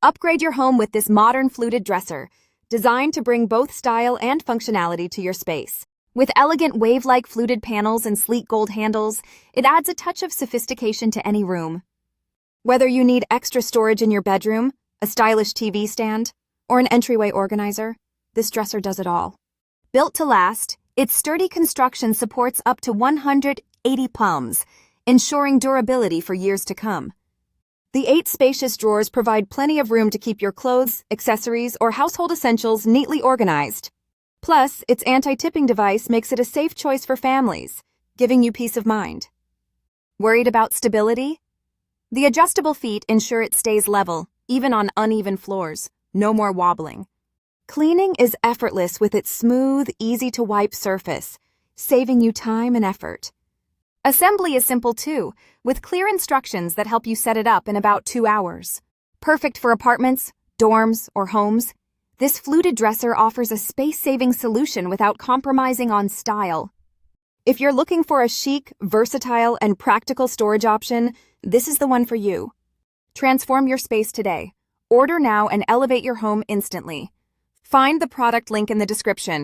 Upgrade your home with this modern fluted dresser, designed to bring both style and functionality to your space. With elegant wave-like fluted panels and sleek gold handles, it adds a touch of sophistication to any room. Whether you need extra storage in your bedroom, a stylish TV stand, or an entryway organizer, this dresser does it all. Built to last, its sturdy construction supports up to 180 palms, ensuring durability for years to come. The 8 spacious drawers provide plenty of room to keep your clothes, accessories, or household essentials neatly organized. Plus, its anti-tipping device makes it a safe choice for families, giving you peace of mind. Worried about stability? The adjustable feet ensure it stays level, even on uneven floors. No more wobbling. Cleaning is effortless with its smooth, easy-to-wipe surface, saving you time and effort. Assembly is simple too, with clear instructions that help you set it up in about 2 hours. Perfect for apartments, dorms, or homes, this fluted dresser offers a space-saving solution without compromising on style. If you're looking for a chic, versatile, and practical storage option, this is the one for you. Transform your space today. Order now and elevate your home instantly. Find the product link in the description.